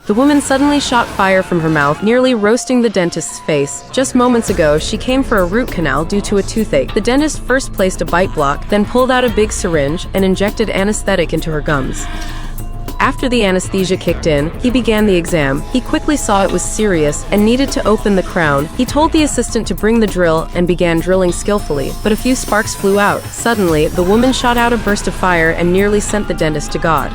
The woman suddenly shot fire from her mouth, nearly roasting the dentist's face. Just moments ago, she came for a root canal due to a toothache. The dentist first placed a bite block, then pulled out a big syringe and injected anesthetic into her gums. After the anesthesia kicked in, he began the exam. He quickly saw it was serious and needed to open the crown. He told the assistant to bring the drill and began drilling skillfully, but a few sparks flew out. Suddenly, the woman shot out a burst of fire and nearly sent the dentist to God.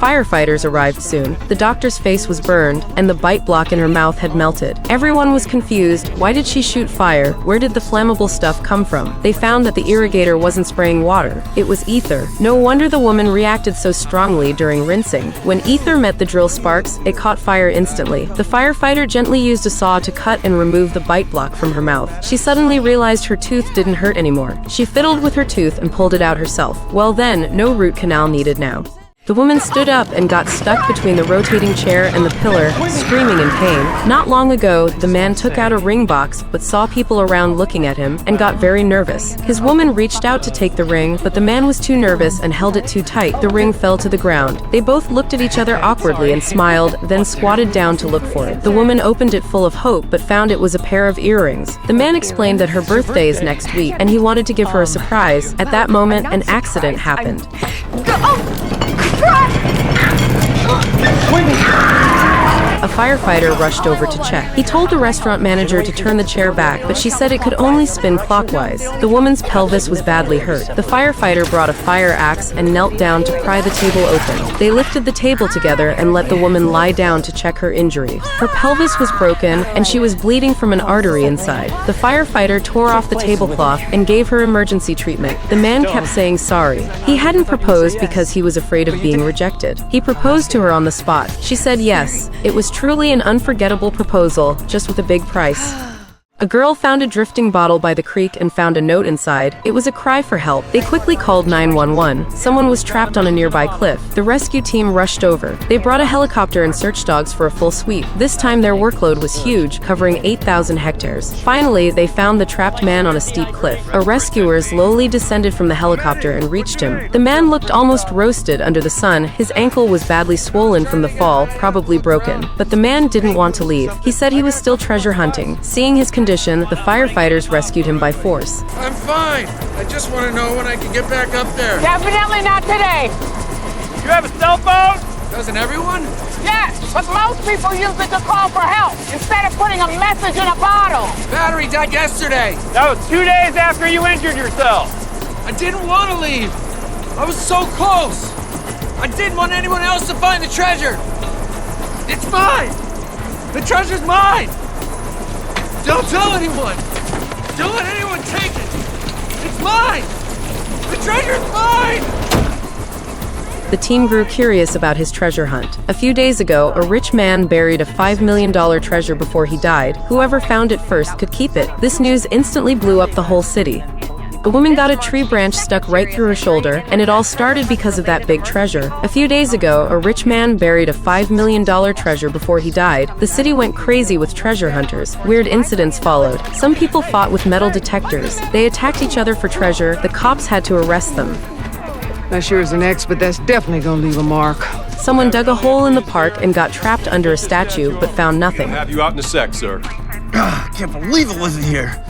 Firefighters arrived soon. The doctor's face was burned, and the bite block in her mouth had melted. Everyone was confused. Why did she shoot fire? Where did the flammable stuff come from? They found that the irrigator wasn't spraying water. It was ether. No wonder the woman reacted so strongly during rinsing. When ether met the drill sparks, it caught fire instantly. The firefighter gently used a saw to cut and remove the bite block from her mouth. She suddenly realized her tooth didn't hurt anymore. She fiddled with her tooth and pulled it out herself. Well then, no root canal needed now. The woman stood up and got stuck between the rotating chair and the pillar, screaming in pain. Not long ago, the man took out a ring box but saw people around looking at him and got very nervous. His woman reached out to take the ring, but the man was too nervous and held it too tight. The ring fell to the ground. They both looked at each other awkwardly and smiled, then squatted down to look for it. The woman opened it full of hope but found it was a pair of earrings. The man explained that her birthday is next week and he wanted to give her a surprise. At that moment, an accident happened. A firefighter rushed over to check. He told the restaurant manager to turn the chair back, but she said it could only spin clockwise. The woman's pelvis was badly hurt. The firefighter brought a fire axe and knelt down to pry the table open. They lifted the table together and let the woman lie down to check her injury. Her pelvis was broken and she was bleeding from an artery inside. The firefighter tore off the tablecloth and gave her emergency treatment. The man kept saying sorry. He hadn't proposed because he was afraid of being rejected. He proposed to her on the spot. She said yes. It was truly an unforgettable proposal, just with a big price. A girl found a drifting bottle by the creek and found a note inside. It was a cry for help. They quickly called 911. Someone was trapped on a nearby cliff. The rescue team rushed over. They brought a helicopter and search dogs for a full sweep. This time their workload was huge, covering 8,000 hectares. Finally, they found the trapped man on a steep cliff. A rescuer slowly descended from the helicopter and reached him. The man looked almost roasted under the sun. His ankle was badly swollen from the fall, probably broken. But the man didn't want to leave. He said he was still treasure hunting. Seeing his condition, the firefighters rescued him by force. I'm fine. I just want to know when I can get back up there. Definitely not today. You have a cell phone? Doesn't everyone? Yes, but most people use it to call for help instead of putting a message in a bottle. Battery died yesterday. That was 2 days after you injured yourself. I didn't want to leave. I was so close. I didn't want anyone else to find the treasure. It's mine. The treasure's mine. Don't tell anyone! Don't let anyone take it! It's mine! The treasure's mine! The team grew curious about his treasure hunt. A few days ago, a rich man buried a $5 million treasure before he died. Whoever found it first could keep it. This news instantly blew up the whole city. The woman got a tree branch stuck right through her shoulder, and it all started because of that big treasure. A few days ago, a rich man buried a $5 million treasure before he died. The city went crazy with treasure hunters. Weird incidents followed. Some people fought with metal detectors. They attacked each other for treasure. The cops had to arrest them. Not sure as an ex, but that's definitely gonna leave a mark. Someone dug a hole in the park and got trapped under a statue, but found nothing. Have you out in a sec, sir. I can't believe it wasn't here.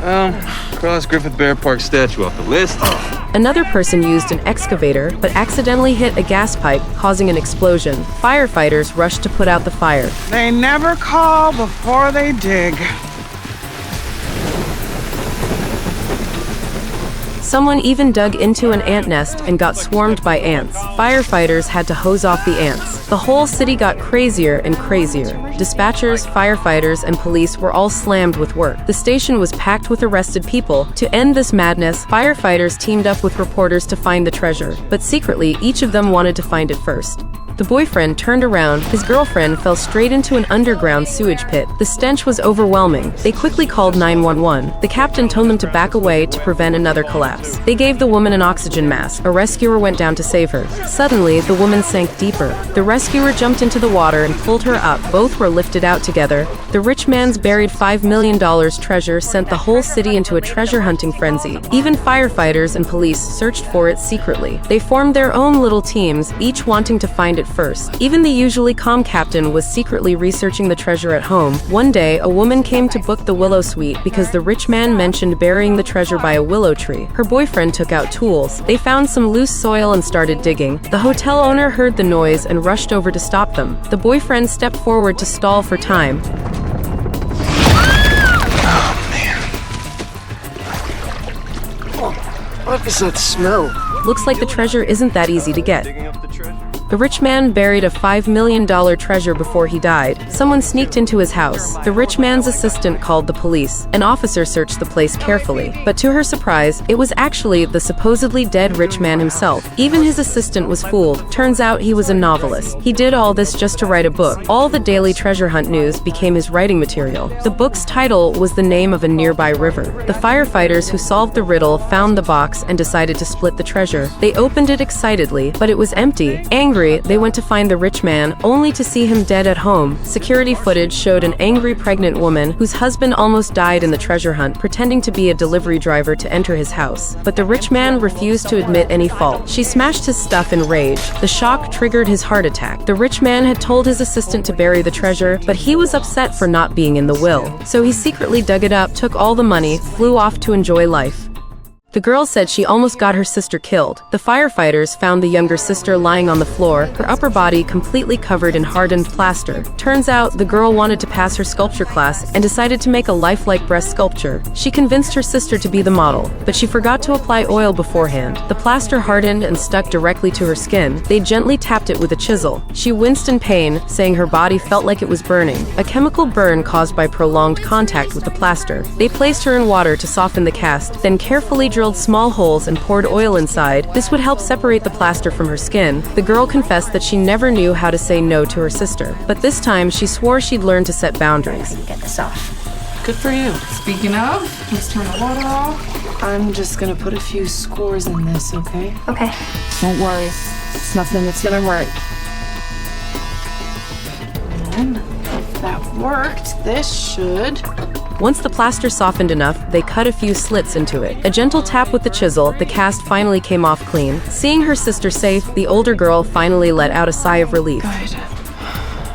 Cross Griffith Bear Park statue off the list. Another person used an excavator, but accidentally hit a gas pipe, causing an explosion. Firefighters rushed to put out the fire. They never call before they dig. Someone even dug into an ant nest and got swarmed by ants. Firefighters had to hose off the ants. The whole city got crazier and crazier. Dispatchers, firefighters, and police were all slammed with work. The station was packed with arrested people. To end this madness, firefighters teamed up with reporters to find the treasure. But secretly, each of them wanted to find it first. The boyfriend turned around. His girlfriend fell straight into an underground sewage pit. The stench was overwhelming. They quickly called 911. The captain told them to back away to prevent another collapse. They gave the woman an oxygen mask. A rescuer went down to save her. Suddenly, the woman sank deeper. The rescuer jumped into the water and pulled her up. Both were lifted out together. The rich man's buried $5 million treasure sent the whole city into a treasure hunting frenzy. Even firefighters and police searched for it secretly. They formed their own little teams, each wanting to find it first. Even the usually calm captain was secretly researching the treasure at home. One day, a woman came to book the willow suite because the rich man mentioned burying the treasure by a willow tree. Her boyfriend took out tools. They found some loose soil and started digging. The hotel owner heard the noise and rushed over to stop them. The boyfriend stepped forward to stall for time. What is that smell? Looks like the treasure isn't that easy to get. The rich man buried a $5 million treasure before he died. Someone sneaked into his house. The rich man's assistant called the police. An officer searched the place carefully. But to her surprise, it was actually the supposedly dead rich man himself. Even his assistant was fooled. Turns out he was a novelist. He did all this just to write a book. All the daily treasure hunt news became his writing material. The book's title was the name of a nearby river. The firefighters who solved the riddle found the box and decided to split the treasure. They opened it excitedly, but it was empty. Angry, they went to find the rich man, only to see him dead at home. Security footage showed an angry pregnant woman whose husband almost died in the treasure hunt, pretending to be a delivery driver to enter his house. But the rich man refused to admit any fault. She smashed his stuff in rage. The shock triggered his heart attack. The rich man had told his assistant to bury the treasure, but he was upset for not being in the will. So he secretly dug it up, took all the money, flew off to enjoy life. The girl said she almost got her sister killed. The firefighters found the younger sister lying on the floor, her upper body completely covered in hardened plaster. Turns out, the girl wanted to pass her sculpture class and decided to make a lifelike breast sculpture. She convinced her sister to be the model, but she forgot to apply oil beforehand. The plaster hardened and stuck directly to her skin. They gently tapped it with a chisel. She winced in pain, saying her body felt like it was burning. A chemical burn caused by prolonged contact with the plaster. They placed her in water to soften the cast, then carefully drilled small holes and poured oil inside. This would help separate the plaster from her skin. The girl confessed that she never knew how to say no to her sister, but this time she swore she'd learned to set boundaries. Get this off. Good for you. Speaking of, let's turn the water off. I'm just gonna put a few scores in this, okay? Okay. Don't worry. It's nothing that's gonna hurt. And if that worked, this should... Once the plaster softened enough, they cut a few slits into it. A gentle tap with the chisel, the cast finally came off clean. Seeing her sister safe, the older girl finally let out a sigh of relief. Good.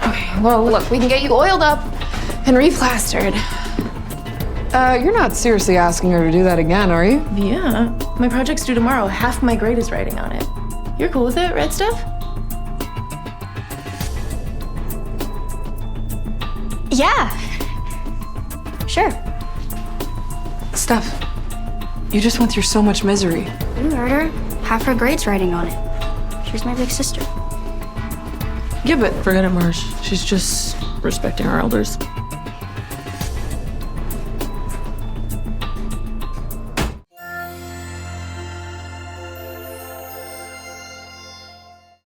Okay, well, look, we can get you oiled up and replastered. You're not seriously asking her to do that again, are you? Yeah. My project's due tomorrow. Half my grade is writing on it. You're cool with it, right, Steph? Yeah. Sure. Steph, you just went through so much misery. You heard her. Half her grade's writing on it. She's my big sister. Yeah, but Forget it, Marsh. She's just respecting our elders.